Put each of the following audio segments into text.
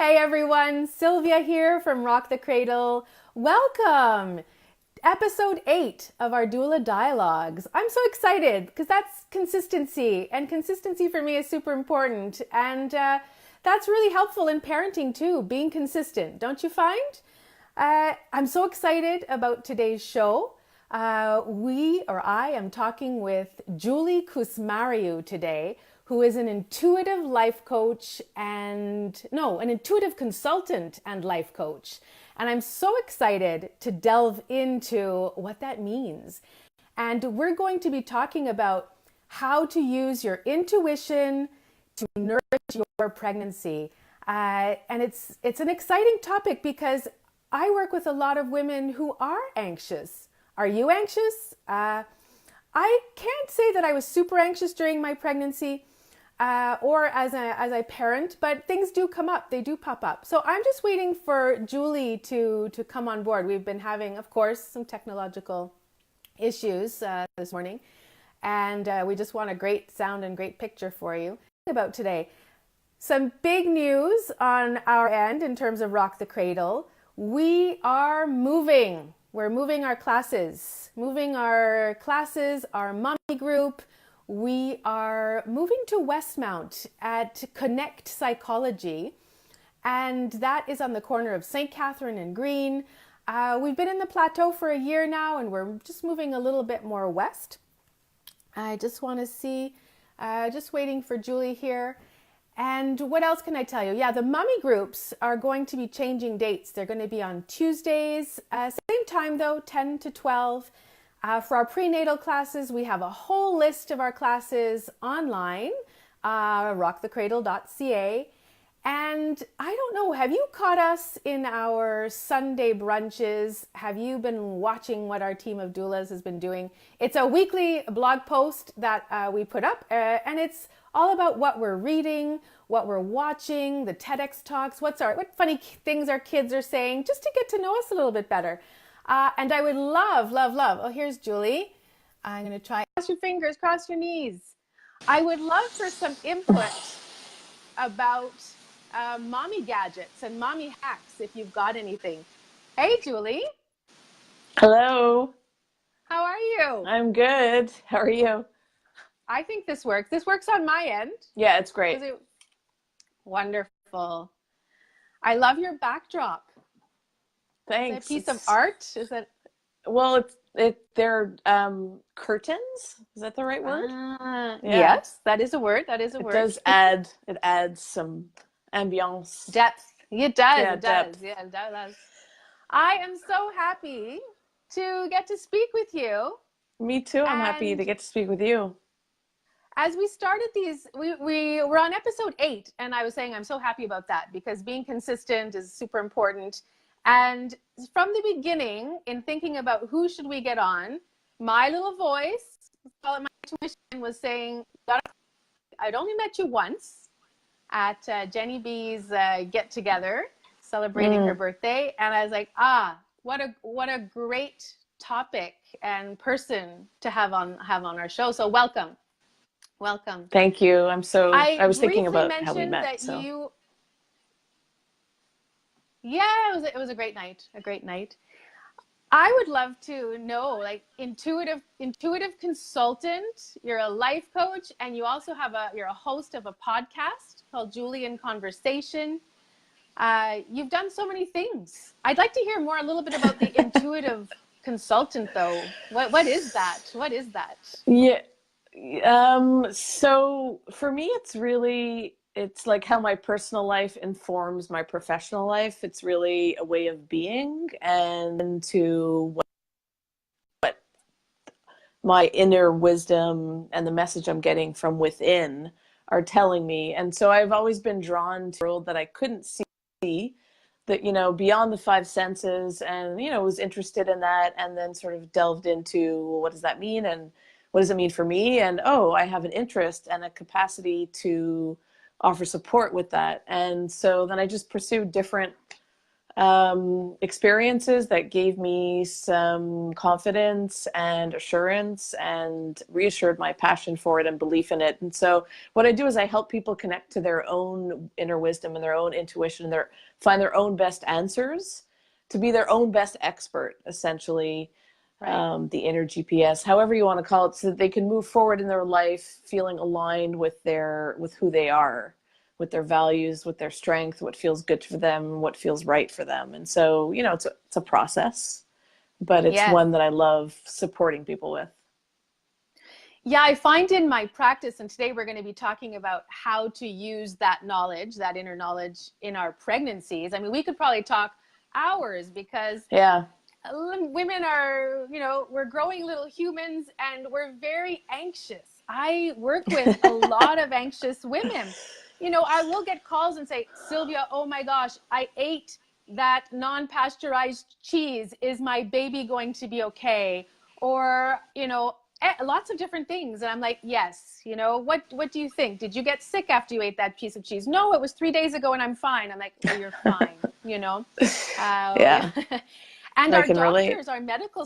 Hey everyone, Sylvia here from Rock the Cradle. Welcome! Episode 8 of our Doula Dialogues. I'm so excited because that's consistency, and consistency for me is super important. And that's really helpful in parenting too, being consistent, don't you find? I'm so excited about today's show. I am talking with Julie Cusmariu today, who is an intuitive life coach an intuitive consultant and life coach. And I'm so excited to delve into what that means. And we're going to be talking about how to use your intuition to nourish your pregnancy. And it's an exciting topic because I work with a lot of women who are anxious. Are you anxious? I can't say that I was super anxious during my pregnancy or as a parent, but things do come up. They do pop up. So I'm just waiting for Julie to come on board. We've been having, of course, some technological issues this morning, and we just want a great sound and great picture for you about today. Some big news on our end in terms of Rock the Cradle. We are moving. We're moving our classes, our mommy group. We are moving to Westmount at Connect Psychology, and that is on the corner of St. Catherine and Green. We've been in the plateau for a year now, and we're just moving a little bit more west. I just want to see, just waiting for Julie here. And what else can I tell you? Yeah, the mommy groups are going to be changing dates. They're going to be on Tuesdays, same time though, 10 to 12. For our prenatal classes, we have a whole list of our classes online, rockthecradle.ca. And I don't know, have you caught us in our Sunday brunches? Have you been watching what our team of doulas has been doing? It's a weekly blog post that we put up, and it's all about what we're reading, what we're watching, the TEDx talks, what funny things our kids are saying, just to get to know us a little bit better. And I would love. Oh, here's Julie. I'm going to try. Cross your fingers, cross your knees. I would love for some input about mommy gadgets and mommy hacks if you've got anything. Hey, Julie. Hello. How are you? I'm good. How are you? I think this works. This works on my end. Yeah, it's great. Wonderful. I love your backdrop. Thanks. Is it a piece of art? Is it? Well, they're curtains. Is that the right word? Yeah. Yes, that is a word. It adds some ambiance. Depth. It does. Yeah, it depth. does. Yeah, it does. I am so happy to get to speak with you. Me too. I'm happy to get to speak with you. As we started these, we were on episode 8, and I was saying I'm so happy about that because being consistent is super important. And from the beginning, in thinking about who should we get on, my little voice, call it my intuition, was saying, I'd only met you once at Jenny B's get-together, celebrating her birthday. And I was like, what a great topic and person to have on our show. So welcome. Thank you. I was thinking about how we met. It was a great night. I would love to know, like, intuitive consultant. You're a life coach, and you also you're a host of a podcast called Julie in Conversation. You've done so many things. I'd like to hear a little bit about the intuitive consultant, though. What is that? Yeah. So for me, it's like how my personal life informs my professional life. It's really a way of being, and to what my inner wisdom and the message I'm getting from within are telling me. And so I've always been drawn to a world that I couldn't see, that, beyond the five senses, and, was interested in that, and then sort of delved into, what does that mean? And what does it mean for me? And, I have an interest and a capacity to offer support with that. And so then I just pursued different experiences that gave me some confidence and assurance and reassured my passion for it and belief in it. And so what I do is I help people connect to their own inner wisdom and their own intuition, and find their own best answers, to be their own best expert, essentially. Right. The inner GPS, however you want to call it, so that they can move forward in their life feeling aligned with who they are, with their values, with their strength, what feels good for them, what feels right for them. And so, it's a process, but it's Yes. one that I love supporting people with. Yeah, I find in my practice, and today we're going to be talking about how to use that knowledge, that inner knowledge, in our pregnancies. I mean, we could probably talk hours, because Yeah. women are, we're growing little humans and we're very anxious. I work with a lot of anxious women. I will get calls and say, Sylvia, oh my gosh, I ate that non-pasteurized cheese. Is my baby going to be okay? Or, lots of different things. And I'm like, yes, what do you think? Did you get sick after you ate that piece of cheese? No, it was 3 days ago and I'm fine. I'm like, well, you're fine, Yeah. And I our can relate. doctors, our medical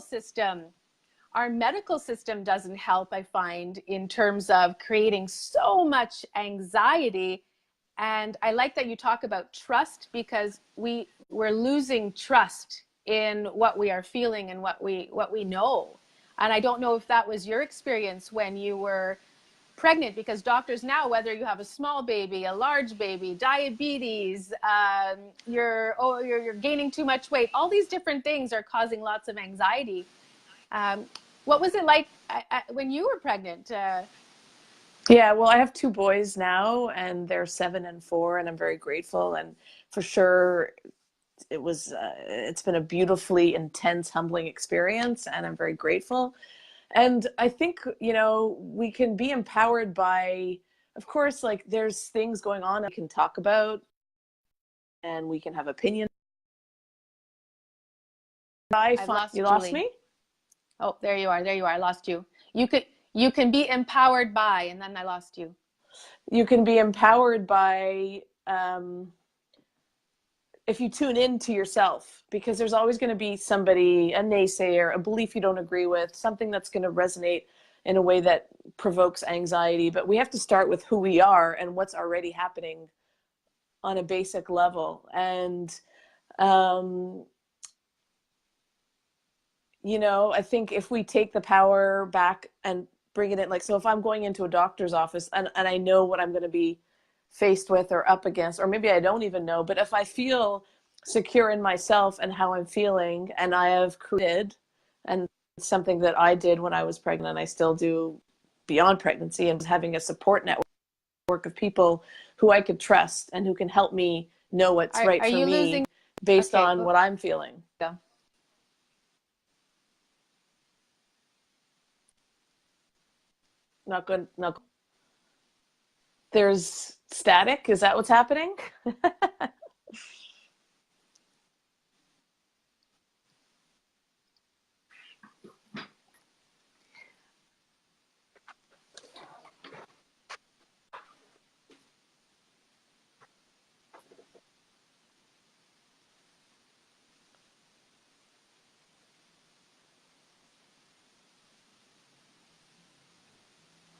system doesn't help, I find, in terms of creating so much anxiety. And I like that you talk about trust, because we're losing trust in what we are feeling and what we know. And I don't know if that was your experience when you were pregnant, because doctors now, whether you have a small baby, a large baby, diabetes, you're gaining too much weight, all these different things are causing lots of anxiety. What was it like when you were pregnant? Yeah, well, I have 2 boys now, and they're 7 and 4, and I'm very grateful. And for sure, it's been a beautifully intense, humbling experience, and I'm very grateful. And I think, we can be empowered by, of course, like, there's things going on we can talk about and we can have opinions. I've lost You lost Julie. me? Oh, there you are. There you are. I lost you. You can be empowered by, and then I lost you. You can be empowered by, if you tune in to yourself, because there's always going to be somebody, a naysayer, a belief you don't agree with, something that's going to resonate in a way that provokes anxiety. But we have to start with who we are and what's already happening on a basic level. And, I think if we take the power back and bring it in, like, so if I'm going into a doctor's office and I know what I'm going to be faced with or up against, or maybe I don't even know, but if I feel secure in myself and how I'm feeling, and I have created, and something that I did when I was pregnant and I still do beyond pregnancy, and having a support network of people who I could trust and who can help me know what's right Are for you me losing? based Okay. on what I'm feeling. Go. Not good. Not. There's static. Is that what's happening?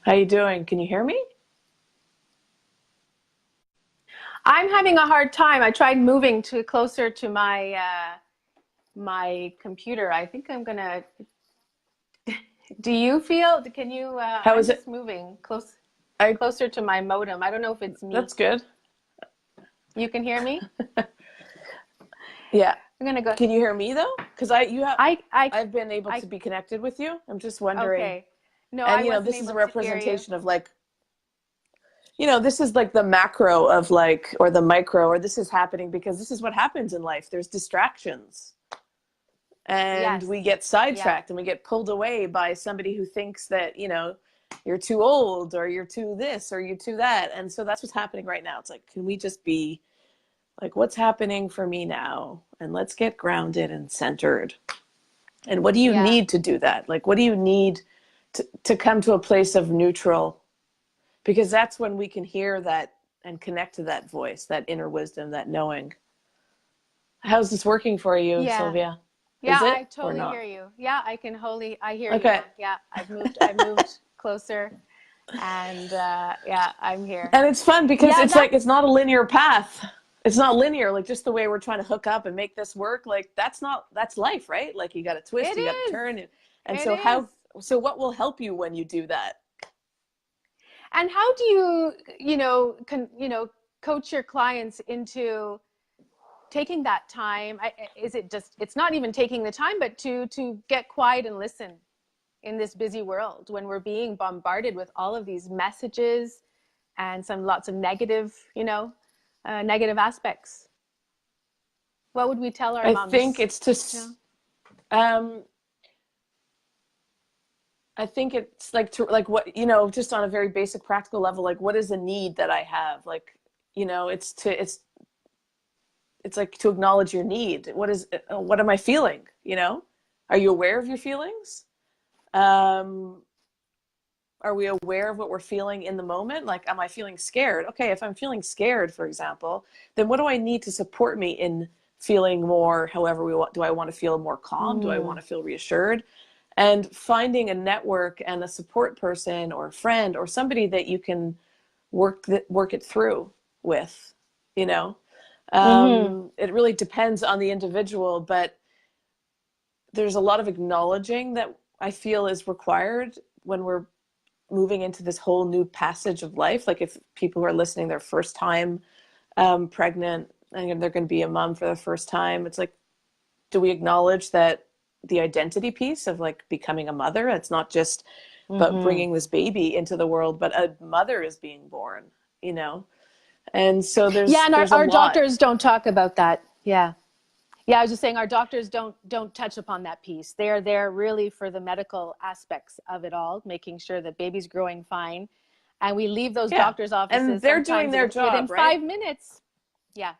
How you doing? Can you hear me? I'm having a hard time. I tried moving to closer to my computer. I think I'm gonna. Do you feel? Can you? How I'm is it? just moving I. closer to my modem. I don't know if it's me. That's good. You can hear me? Yeah. I'm gonna go. Can you hear me though? Because I've been able I. to be connected with you. I'm just wondering. Okay. No, I And wasn't this is a able to hear you. representation of, like, this is like the macro of, like, or the micro, or this is happening because this is what happens in life. There's distractions. And Yes. we get Yeah. sidetracked and we get pulled away by somebody who thinks that, you're too old, or you're too this, or you're too that. And so that's what's happening right now. It's like, can we just be like, what's happening for me now? And let's get grounded and centered. And what do you Yeah. need to do that? Like, what do you need to come to a place of neutral? Because that's when we can hear that and connect to that voice, that inner wisdom, that knowing. How's this working for you, Yeah. Sylvia? Yeah, Is I it or totally hear not? you. Yeah, I hear you Okay. now. Yeah, I've moved closer, and yeah, I'm here. And it's fun because Yeah, it's that like it's not a linear path. It's not linear, like just the way we're trying to hook up and make this work. Like that's life, right? Like you got to twist, it you got to is. turn, and It so is. so what will help you when you do that? And how do you, coach your clients into taking that time? Is it just, it's not even taking the time, but to get quiet and listen in this busy world when we're being bombarded with all of these messages and lots of negative, negative aspects? What would we tell our I think moms? it's to Yeah. um I think it's like to like what just on a very basic practical level, like what is a need that I have? Like, it's like to acknowledge your need. What am I feeling? Are you aware of your feelings? Um, are we aware of what we're feeling in the moment? Like, am I feeling scared? Okay, if I'm feeling scared, for example, then what do I need to support me in feeling more, however we want? Do I want to feel more calm? Do I want Mm. to feel reassured? And finding a network and a support person or a friend or somebody that you can work it through with, you know. Mm-hmm. It really depends on the individual, but there's a lot of acknowledging that I feel is required when we're moving into this whole new passage of life. Like if people who are listening their first time pregnant and they're going to be a mom for the first time, it's like, do we acknowledge that the identity piece of like becoming a mother, it's not just about Mm-hmm. bringing this baby into the world, but a mother is being born, you know? And so Yeah, and there's a our lot. doctors don't talk about that. Yeah. Yeah, I was just saying our doctors don't touch upon that piece. They're there really for the medical aspects of it all, making sure that baby's growing fine. And we leave those Yeah. doctors' And offices they're doing sometimes their within job, right? 5 minutes. Yeah,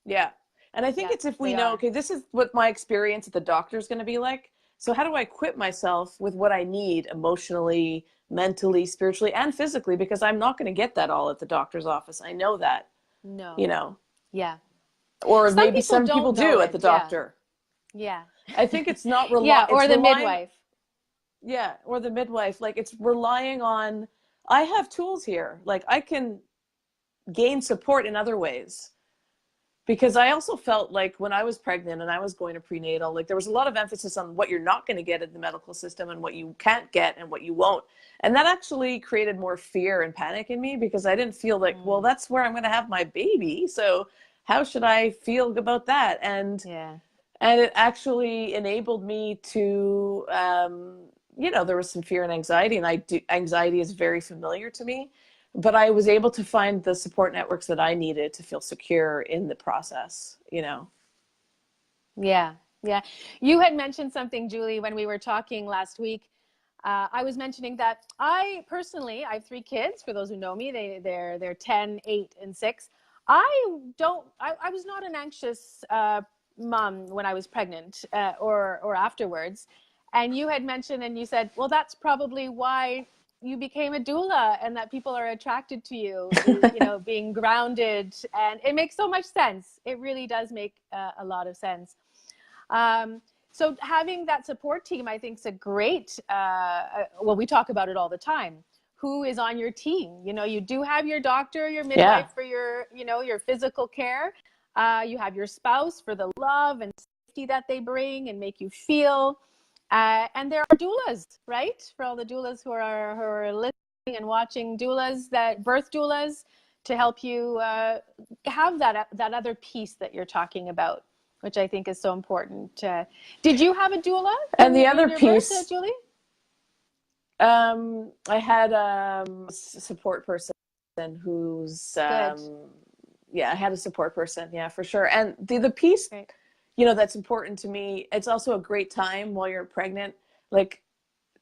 Yeah. And I think yeah, it's if we they know, are. okay, this is what my experience at the doctor is going to be like. So how do I equip myself with what I need emotionally, mentally, spiritually, and physically? Because I'm not going to get that all at the doctor's office. I know that, you No. know, Yeah. or Some maybe people some people don't know do at it. the Yeah. doctor. Yeah. I think it's not Yeah, it's or the relying, midwife. yeah, or the midwife. Like it's relying on, I have tools here. Like I can gain support in other ways. Because I also felt like when I was pregnant and I was going to prenatal, like there was a lot of emphasis on what you're not going to get in the medical system and what you can't get and what you won't. And that actually created more fear and panic in me because I didn't feel like, well, Mm. that's where I'm going to have my baby. So how should I feel about that? Yeah. And it actually enabled me to, there was some fear and anxiety, and anxiety is very familiar to me, but I was able to find the support networks that I needed to feel secure in the process. Yeah. Yeah. You had mentioned something, Julie, when we were talking last week. I was mentioning that I personally, I have 3 kids. For those who know me, they're 10, 8, and 6. I was not an anxious mom when I was pregnant or afterwards. And you had mentioned, and you said, well, that's probably why you became a doula, and that people are attracted to you is, being grounded. And it makes so much sense. It really does make a lot of sense. Um, so having that support team, I think, is a great. Well, we talk about it all the time. Who is on your team? You do have your doctor, your Yeah. midwife for your, your physical care. You have your spouse for the love and safety that they bring and make you feel. And there are doulas, right? For all the doulas who are listening and watching, doulas, that birth doulas, to help you have that other piece that you're talking about, which I think is so important. Did you have a doula And the in other your birth, piece, Julie? I had a support person who's, Good. yeah, I had a support person. Yeah, for sure. And the piece, Great. that's important to me. It's also a great time while you're pregnant, like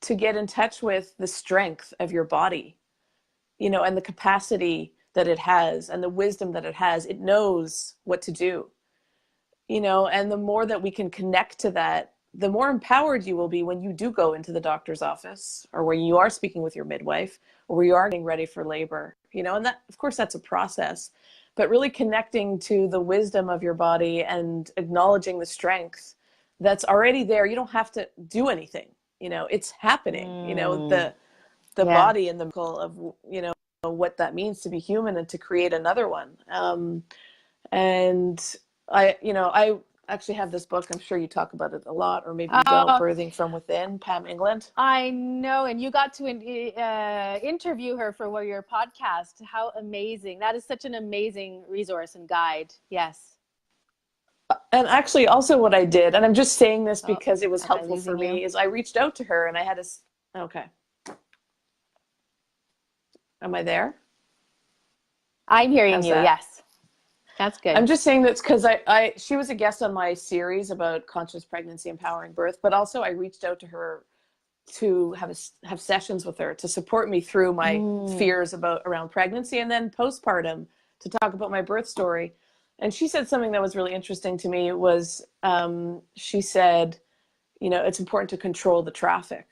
to get in touch with the strength of your body, and the capacity that it has and the wisdom that it has. It knows what to do, and the more that we can connect to that, the more empowered you will be when you do go into the doctor's office or when you are speaking with your midwife or where you are getting ready for labor, and that, of course, that's a process. but really connecting to the wisdom of your body and acknowledging the strength that's already there. You don't have to do anything, it's happening, the Yeah. body and the miracle of, what that means to be human and to create another one. And I actually have this book. I'm sure you talk about it a lot, or maybe you don't, Oh, Birthing from Within, Pam England. I know. And you got to interview her for your podcast. How amazing. That is such an amazing resource and guide. Yes. And actually also what I did, and I'm just saying this Oh, because it was am I helpful for losing you? me, is I reached out to her and I had okay. Am I there? I'm hearing How's you. that? Yes. That's good. I'm just saying that's because she was a guest on my series about conscious pregnancy, empowering birth, but also I reached out to her to have sessions with her to support me through my fears around pregnancy and then postpartum, to talk about my birth story. And she said something that was really interesting to me. It was, she said, it's important to control the traffic,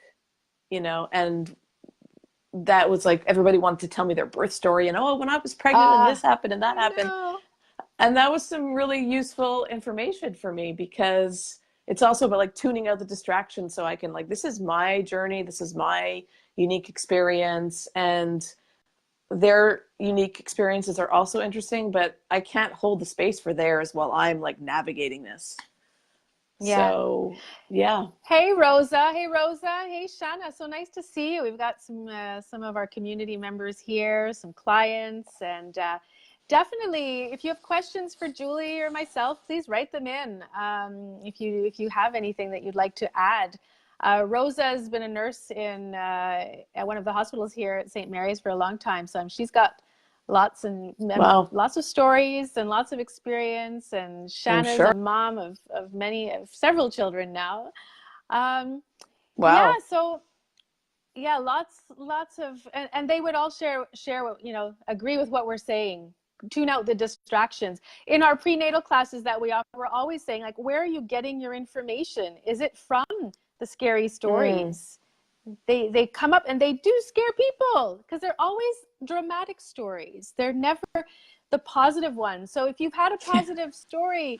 and that was like, everybody wanted to tell me their birth story and, oh, when I was pregnant and this happened and that I happened. know. And that was some really useful information for me, because it's also about like tuning out the distractions, so I can, like, this is my journey, this is my unique experience, and their unique experiences are also interesting, but I can't hold the space for theirs while I'm like navigating this. Yeah. So, yeah. Hey, Rosa. Hey, Rosa. Hey, Shanna. So nice to see you. We've got some of our community members here, some clients, and definitely, if you have questions for Julie or myself, please write them in. If you have anything that you'd like to add. Rosa has been a nurse at one of the hospitals here at St. Mary's for a long time, so she's got lots Wow. lots of stories and lots of experience. And I'm Shanna's sure. a mom of several children now. Yeah, Wow. so yeah, lots of, and they would all share what, agree with what we're saying. Tune out the distractions. In our prenatal classes that we offer, we're always saying, like, where are you getting your information? Is it from the scary stories? They come up and they do scare people because they're always dramatic stories. They're never the positive ones. So if you've had a positive story,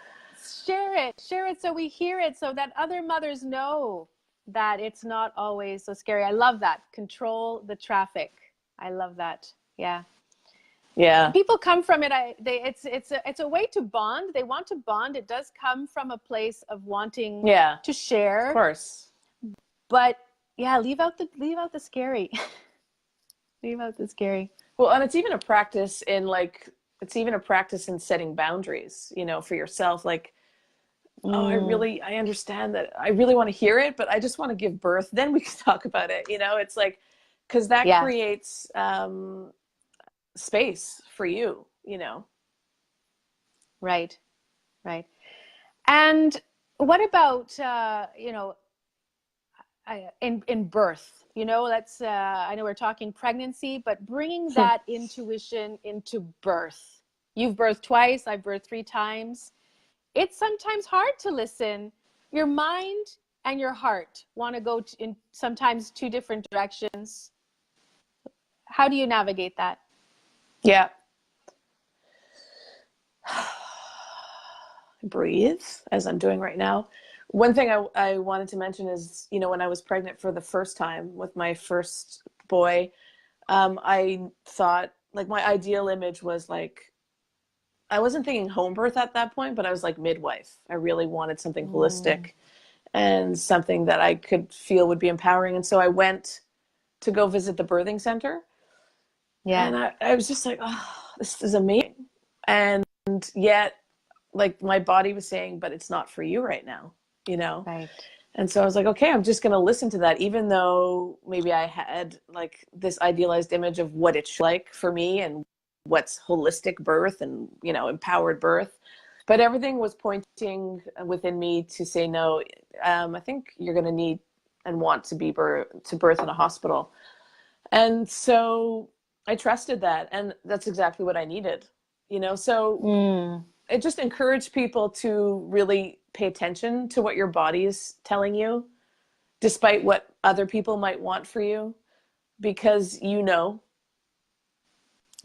share it so we hear it, so that other mothers know that it's not always so scary. I love that. Control the traffic. I love that. Yeah. Yeah. People come from it. It's a way to bond. They want to bond. It does come from a place of wanting Yeah. to Of share. course. But yeah, leave out the scary. Leave out the scary. Well, and it's even a practice in setting boundaries, for yourself. Like, oh, I understand that. I really want to hear it, but I just want to give birth. Then we can talk about it. It's like, because that Yeah. creates space for you, Right. Right. And what about in birth? That's I know we're talking pregnancy, but bringing that intuition into birth. You've birthed twice. I've birthed 3 times. It's sometimes hard to listen. Your mind and your heart want to go in sometimes 2 different directions. How do you navigate that? Yeah. Breathe, as I'm doing right now. One thing I wanted to mention is, when I was pregnant for the first time with my first boy, I thought, like, my ideal image was like, I wasn't thinking home birth at that point, but I was like midwife. I really wanted something holistic and something that I could feel would be empowering. And so I went to go visit the birthing center. Yeah. And I was just like, oh, this is amazing. And yet, like, my body was saying, but it's not for you right now, Right. And so I was like, okay, I'm just going to listen to that, even though maybe I had like this idealized image of what it's like for me and what's holistic birth and, empowered birth. But everything was pointing within me to say, no, I think you're going to need and want to birth in a hospital. And so I trusted that. And that's exactly what I needed, so it just encouraged people to really pay attention to what your body is telling you, despite what other people might want for you, because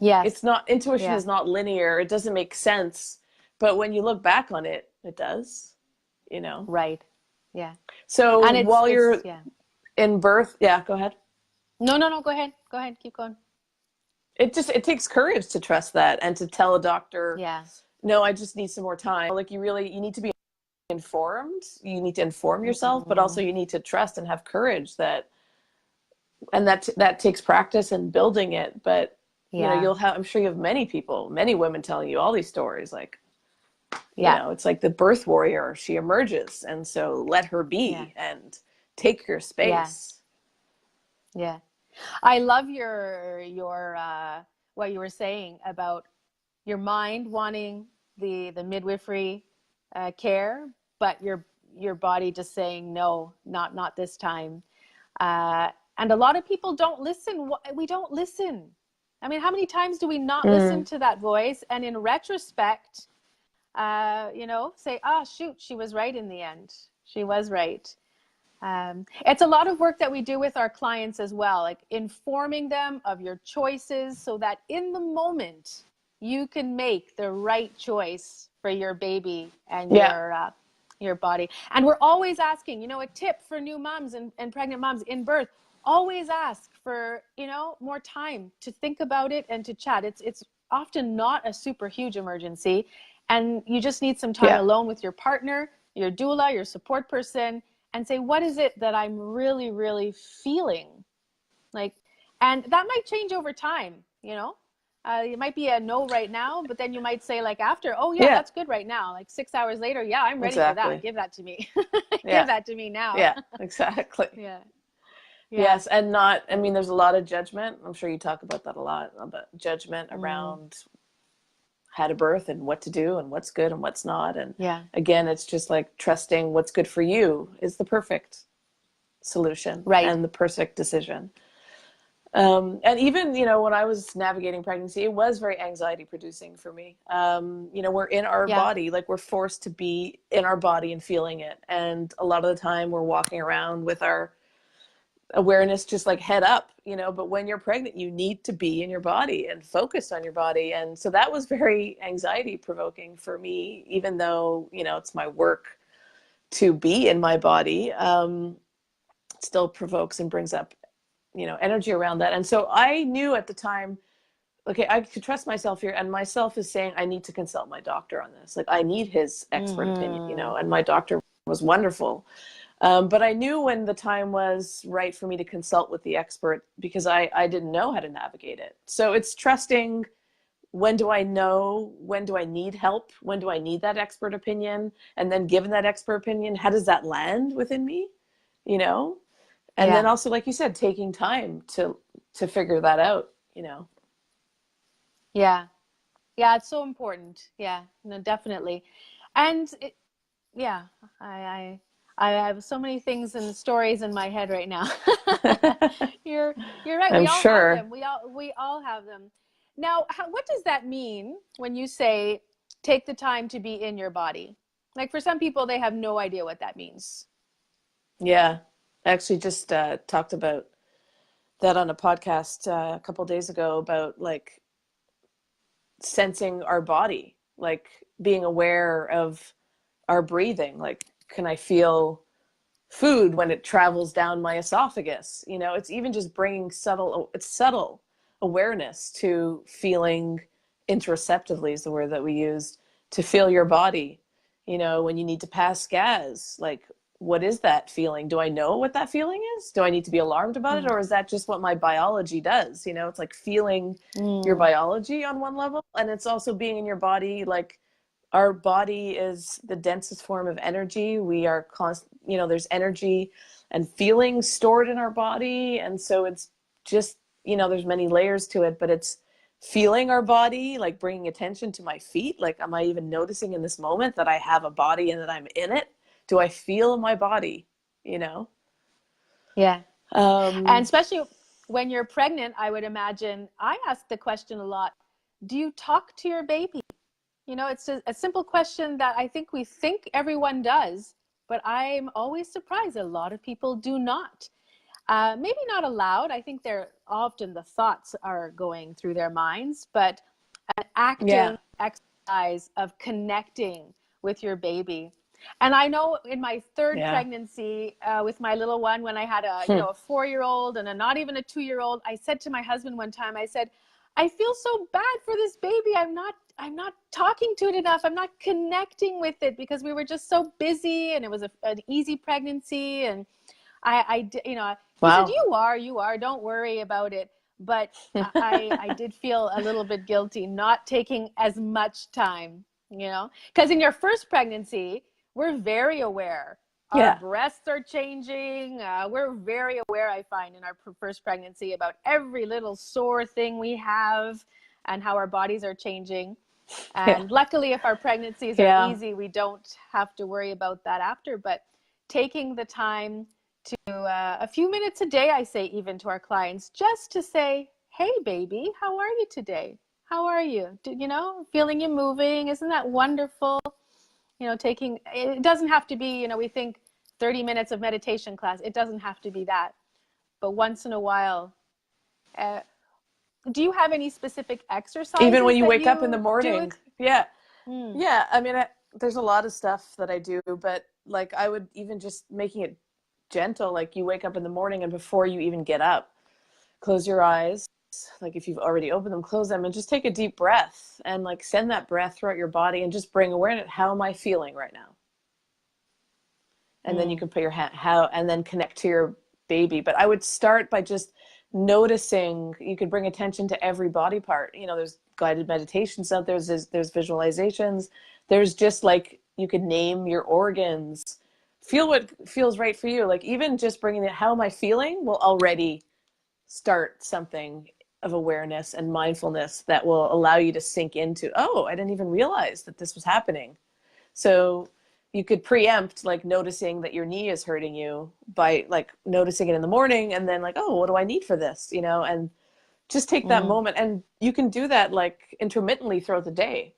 It's Yes. not, intuition Yeah. is not linear. It doesn't make sense. But when you look back on it, it does, you know? Right. Yeah. So And while it's, you're yeah. in birth, yeah, go ahead. No, no, no. Go ahead. Go ahead. Keep going. It takes courage to trust that and to tell a doctor, Yeah. no, I just need some more time. Like you need to be informed. You need to inform yourself, but also Mm, you need to trust and have courage that, and that takes practice and building it. But yeah. I'm sure you have many people, many women telling you all these stories. Like, Yeah. it's like the birth warrior. She emerges, and so let her Yeah. be and take your Yeah. space. Yeah. I love your what you were saying about your mind wanting the midwifery care, but your body just saying no, not this time. And a lot of people don't listen. We don't listen. I mean, how many times do we not listen Mm. to that voice? And in retrospect, say, ah, shoot, she was right in the end. She was right. It's a lot of work that we do with our clients as well, like informing them of your choices so that in the moment you can make the right choice for your baby and Yeah. your body. And we're always asking, a tip for new moms and pregnant moms in birth, always ask for, more time to think about it and to chat. It's often not a super huge emergency. And you just need some time Yeah. alone with your partner, your doula, your support person, and say, what is it that I'm really, really feeling? Like, and that might change over time. It might be a no right now, but then you might say like after, oh yeah, Yeah. that's good right now. Like 6 hours later, yeah, I'm ready for that. Exactly. Give that to me. Give Yeah. that to me now. Yeah. Exactly. Yeah. Yeah. Yes, and not, I mean, there's a lot of judgment. I'm sure you talk about that a lot, about judgment Mm, around how to birth and what to do and what's good and what's not. And yeah. again, it's just like trusting what's good for you is the perfect solution Right. and the perfect decision. And even, when I was navigating pregnancy, it was very anxiety producing for me. We're in our Yeah. body, like we're forced to be in our body and feeling it. And a lot of the time we're walking around with our awareness just like head up, but when you're pregnant, you need to be in your body and focus on your body. And so that was very anxiety provoking for me, even though, it's my work to be in my body. It still provokes and brings up, energy around that. And so I knew at the time, okay, I could trust myself here. And myself is saying, I need to consult my doctor on this. Like I need his expert opinion, Mm-hmm. and my doctor was wonderful. But I knew when the time was right for me to consult with the expert because I didn't know how to navigate it. So it's trusting, when do I know? When do I need help? When do I need that expert opinion? And then given that expert opinion, how does that land within me? You know? And then Yeah. also, like you said, taking time to figure that out. Yeah. Yeah. It's so important. Yeah. No, definitely. And yeah, I, I have so many things and stories in my head right now. you're you're right. We I'm all have sure. them. We all have them. Now, what does that mean when you say take the time to be in your body? Like for some people, they have no idea what that means. Yeah. I actually just talked about that on a podcast a couple of days ago about like sensing our body, like being aware of our breathing. Like, can I feel food when it travels down my esophagus? It's even just bringing subtle awareness to feeling interoceptively is the word that we used, to feel your body. When you need to pass gas, like, what is that feeling? Do I know what that feeling is? Do I need to be alarmed about it? Mm. Or is that just what my biology does? It's like feeling your Mm. biology on one level. And it's also being in your body. Like, our body is the densest form of energy. We are there's energy and feelings stored in our body. And so it's just, there's many layers to it, but it's feeling our body, like bringing attention to my feet. Like, am I even noticing in this moment that I have a body and that I'm in it? Do I feel my body? You know? Yeah. And Um, especially when you're pregnant, I would imagine I ask the question a lot, do you talk to your baby? It's a simple question that I think everyone does, but I'm always surprised a lot of people do not. Maybe not aloud. I think they're often the thoughts are going through their minds, but an active Yeah. exercise of connecting with your baby. And I know in my third Yeah. pregnancy with my little one, when I had a, a 4-year-old and not even a 2-year-old, I said to my husband one time, I said, I feel so bad for this baby. I'm not talking to it enough. I'm not connecting with it because we were just so busy, and it was an easy pregnancy. And he said, Wow. you are, don't worry about it. But I did feel a little bit guilty not taking as much time, because in your first pregnancy, we're very aware. Our Yeah. breasts are changing. We're very aware, I find, in our first pregnancy about every little sore thing we have and how our bodies are changing. Yeah. And luckily, if our pregnancies are Yeah. easy, we don't have to worry about that after. But taking the time to a few minutes a day, I say even to our clients, just to say, hey, baby, how are you today? How are you? Feeling you moving. Isn't that wonderful? Taking, it doesn't have to be, we think 30 minutes of meditation class. It doesn't have to be that. But once in a while, do you have any specific Even when exercises you that wake up in the you do morning. with? Yeah. Mm. Yeah. I mean, there's a lot of stuff that I do, but like I would even just making it gentle, like you wake up in the morning and before you even get up, close your eyes. Like if you've already opened them, close them and just take a deep breath and like send that breath throughout your body and just bring awareness. How am I feeling right now? And then you can put your hand, and then connect to your baby. But I would start by just noticing. You could bring attention to every body part. There's guided meditations out there. There's visualizations. There's just like, you could name your organs. Feel what feels right for you. Like even just bringing it, how am I feeling, will already start something of awareness and mindfulness that will allow you to sink into, oh, I didn't even realize that this was happening. So you could preempt like noticing that your knee is hurting you by like noticing it in the morning, and then like, oh, what do I need for this? And just take that moment. And you can do that like intermittently throughout the day,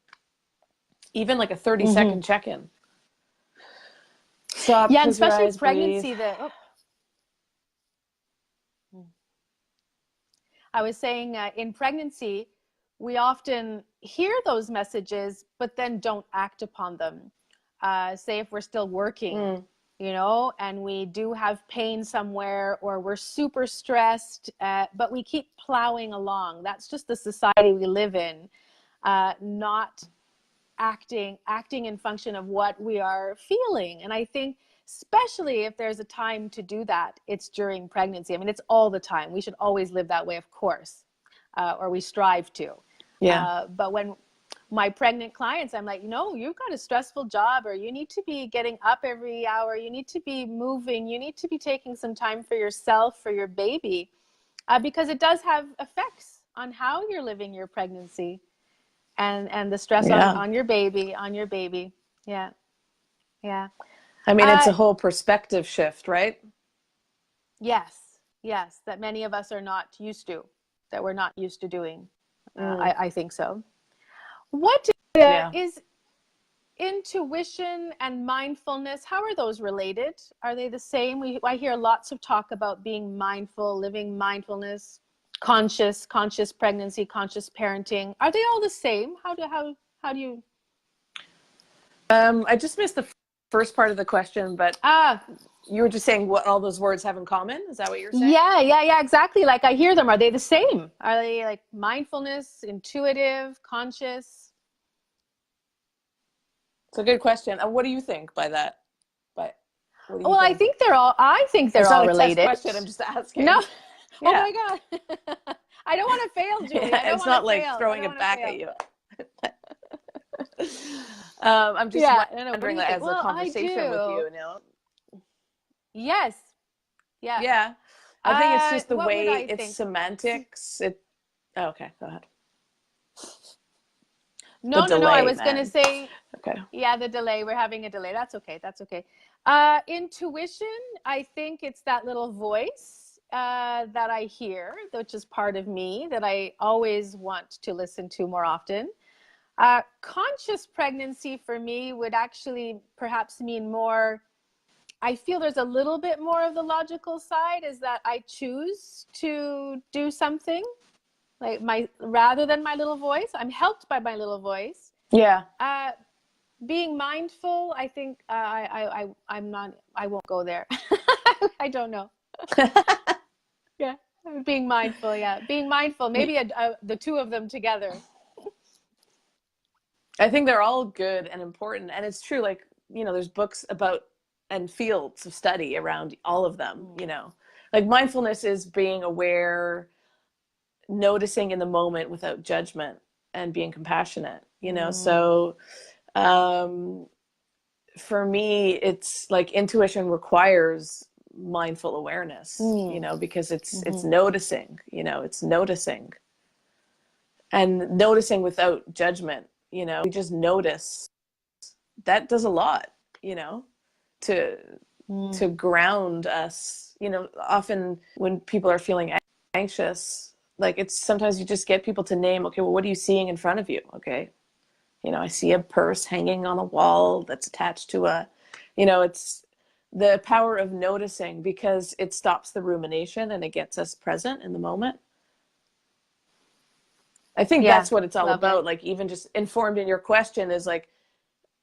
even like a 30-second check-in. Stop, Yeah, and close your especially eyes, breathe. pregnancy. I was saying in pregnancy, we often hear those messages, but then don't act upon them. Say if we're still working, and we do have pain somewhere, or we're super stressed, but we keep plowing along. That's just the society we live in, not acting in function of what we are feeling. And I think especially if there's a time to do that, it's during pregnancy. I mean, it's all the time. We should always live that way, of course, or we strive to. Yeah. But when my pregnant clients, I'm like, you've got a stressful job, or you need to be getting up every hour. You need to be moving. You need to be taking some time for yourself, for your baby, because it does have effects on how you're living your pregnancy. And the stress Yeah. on your baby, Yeah. Yeah. I mean, it's a whole perspective shift, right? Yes. Yes. That many of us are not used to, that we're not used to doing. I think so. What Yeah. is intuition and mindfulness? How are those related? Are they the same? I hear lots of talk about being mindful, living mindfulness, conscious pregnancy, conscious parenting. Are they all the same? How do you? I just missed the first part of the question, but you were just saying what all those words have in common. Is that what you're saying? Yeah, exactly. Like I hear them. Are they the same? Are they like mindfulness, intuitive, conscious? It's a good question. And what do you think by that? But what do you Well, think? I think they're It's all not a test related. question. I'm just asking. No. Oh Yeah. my God. I don't want to fail, Julie. I don't It's want to not like fail. I throwing don't it want to back at fail. you. I'm just Yeah, no. What do wondering you that think? as a Well, I conversation with do. you, Yes. Yeah. Yeah. I think it's just the What would way I it's think? semantics. Okay, go ahead. The No. I delay, was going to man. say, Okay. yeah, the delay. We're having a delay. That's okay. Intuition, I think it's that little voice that I hear, which is part of me that I always want to listen to more often. Conscious pregnancy for me would actually perhaps mean more I feel there's a little bit more of the logical side, is that I choose to do something like rather than my little voice. I'm helped by my little voice. Yeah. Being mindful, I think I'm not. I won't go there. I don't know. Yeah, being mindful. Yeah, being mindful. Maybe the two of them together. I think they're all good and important. And it's true, like, there's books about and fields of study around all of them, Like mindfulness is being aware, noticing in the moment without judgment, and being compassionate, So for me, it's like intuition requires mindful awareness, because it's noticing, it's noticing. And noticing without judgment, we just notice. That does a lot, to ground us. Often when people are feeling anxious, like it's sometimes you just get people to name, okay, well, what are you seeing in front of you? Okay. I see a purse hanging on a wall that's attached to it's the power of noticing, because it stops the rumination and it gets us present in the moment. I think that's what it's all about. Like, even just informed in your question is like,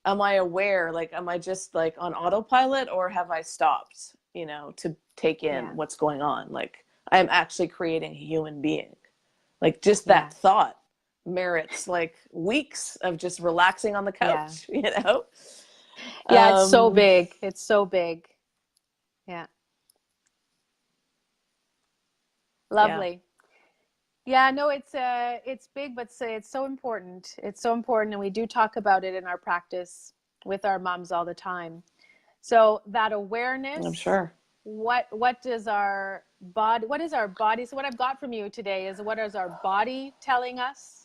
am I aware? Like, am I just like on autopilot, or have I stopped, to take in what's going on? Like, I'm actually creating a human being. Like, just that thought merits like weeks of just relaxing on the couch, Yeah, it's so big. It's so big. Yeah. Lovely. Yeah, no, it's big, but it's so important. It's so important, and we do talk about it in our practice with our moms all the time. So that awareness, I'm sure. What is our body? So what I've got from you today is, what is our body telling us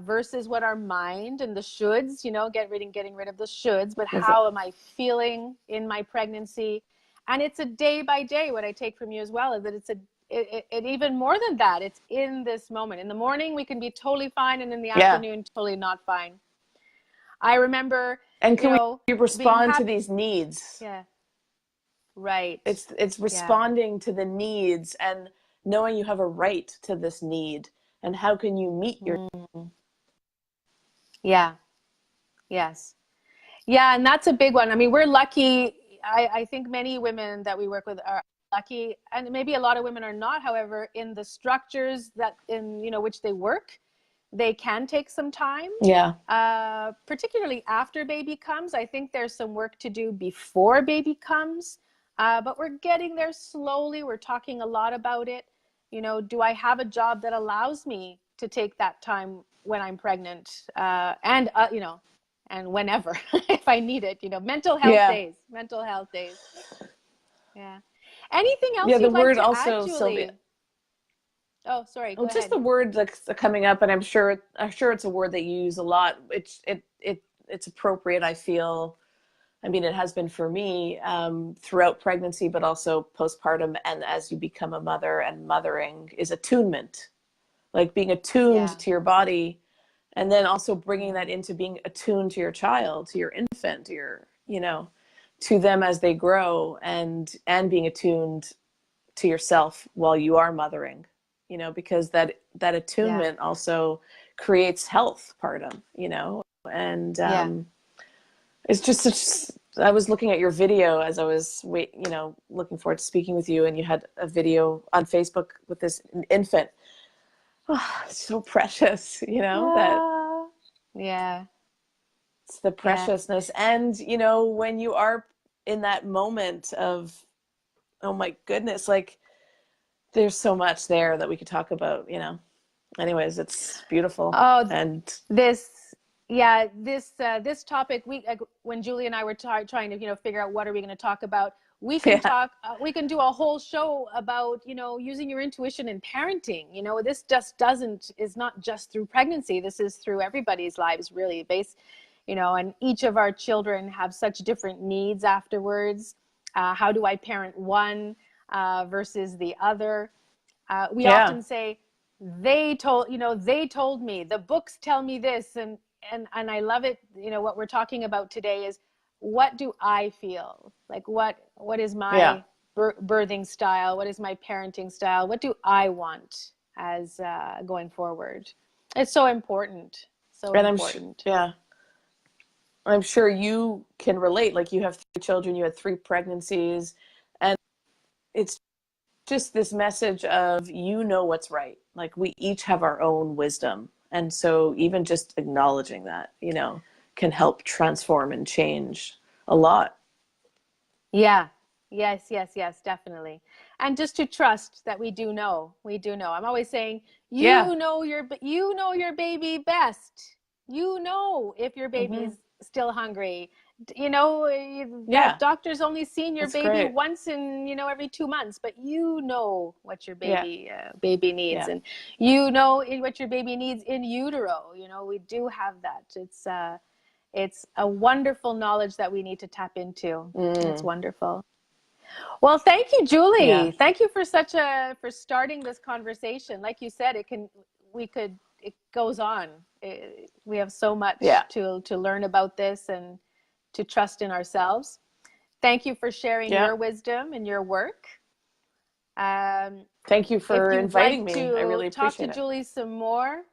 versus what our mind and the shoulds, getting rid of the shoulds, but how am I feeling in my pregnancy? And it's a day by day. What I take from you as well is that it even more than that, it's in this moment. In the morning, we can be totally fine, and in the afternoon, totally not fine. I remember, and can we respond to these needs? Yeah. Right. It's responding to the needs and knowing you have a right to this need, and how can you meet your Yeah. Yes. Yeah, and that's a big one. I mean, we're lucky. I think many women that we work with are lucky, and maybe a lot of women are not. However, in the structures that which they work, they can take some time. Yeah. Particularly after baby comes. I think there's some work to do before baby comes. But we're getting there slowly. We're talking a lot about it. Do I have a job that allows me to take that time when I'm pregnant? And whenever, if I need it, mental health days. Yeah. Anything else you'd like to add, Julie? Sylvia. Oh, sorry. Go ahead. Just the word that's coming up, and I'm sure it's a word that you use a lot. It's appropriate, I feel. I mean, it has been for me throughout pregnancy, but also postpartum, and as you become a mother and mothering, is attunement. Like being attuned to your body, and then also bringing that into being attuned to your child, to your infant, to your, to them as they grow, and being attuned to yourself while you are mothering, because that attunement also creates health, and it's just such. I was looking at your video as I was looking forward to speaking with you, and you had a video on Facebook with this infant. Oh, it's so precious, that. Yeah. It's the preciousness. And, when you are in that moment of, oh my goodness, like there's so much there that we could talk about, Anyways, it's beautiful. Oh, and this topic, when Julie and I were trying to figure out what are we going to talk about, we can talk. We can do a whole show about using your intuition in parenting. This just is not just through pregnancy. This is through everybody's lives, really. And each of our children have such different needs afterwards. How do I parent one versus the other? We often say, they told me, the books tell me this, and I love it. What we're talking about today is what do I feel? Like what is Yeah. my birthing style? What is my parenting style? What do I want as going forward? It's so important. So And important. I'm sure you can relate. Like, you have 3 children, you had 3 pregnancies, and it's just this message of, you know what's right. Like, we each have our own wisdom. And so even just acknowledging that, can help transform and change a lot. Yeah. Yes, yes, yes, definitely. And just to trust that we do know. We do know. I'm always saying, Yeah. you know your baby best. You know if your Hmm. baby's still hungry. Yeah. That doctor's only seen your That's baby great. once in, every 2 months, but you know what your Yeah. baby needs, Yeah. and you know what your baby needs in utero. We do have that. It's a wonderful knowledge that we need to tap into. It's Mm. wonderful. Well, thank you, Yeah. Julie. Thank you for starting this conversation. Like you said, it goes on. We have so Yeah. much to learn about this and to trust in ourselves. Thank you for sharing Yeah. your wisdom and your work. Thank you If for you'd inviting like me. I to really talk to appreciate it. Julie some more,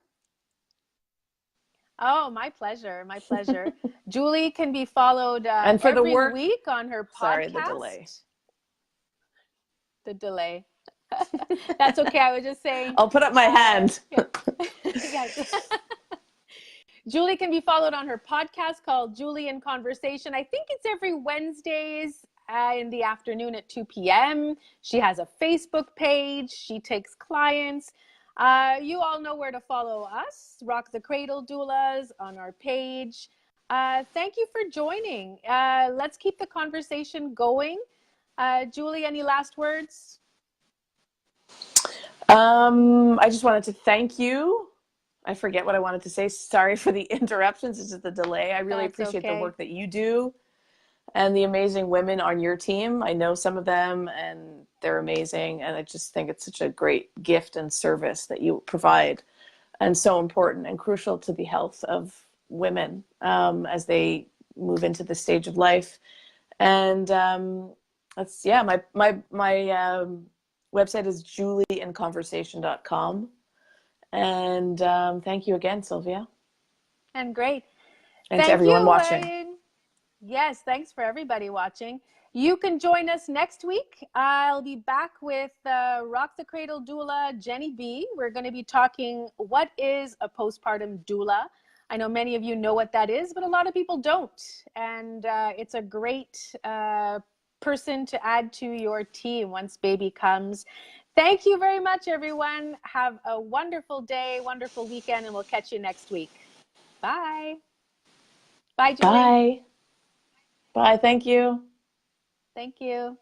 oh, my pleasure. My pleasure. Julie can be followed And for the every work, week on her sorry, the delay. podcast. The delay. That's okay. I was just saying, I'll put up my hand. yeah. Yes. Julie can be followed on her podcast called Julie in Conversation. I think it's every Wednesdays in the afternoon at 2 p.m. She has a Facebook page. She takes clients. You all know where to follow us, Rock the Cradle Doulas, on our page. Thank you for joining. Let's keep the conversation going. Julie, any last words? I just wanted to thank you. I forget what I wanted to say. Sorry for the interruptions. It's just the delay. I really That's appreciate the okay. work that you do and the amazing women on your team. I know some of them and they're amazing. And I just think it's such a great gift and service that you provide, and so important and crucial to the health of women as they move into this stage of life. And that's, yeah, my website is julieinconversation.com. And thank you again, Sylvia. And great. And to Thank everyone you. watching. Yes, thanks for everybody watching. You can join us next week. I'll be back with Rock the Cradle doula, Jenny B. We're going to be talking what is a postpartum doula. I know many of you know what that is, but a lot of people don't. And it's a great person to add to your team once baby comes. Thank you very much, everyone. Have a wonderful day, wonderful weekend, and we'll catch you next week. Bye. Bye, Julie. Bye. Bye. Thank you. Thank you.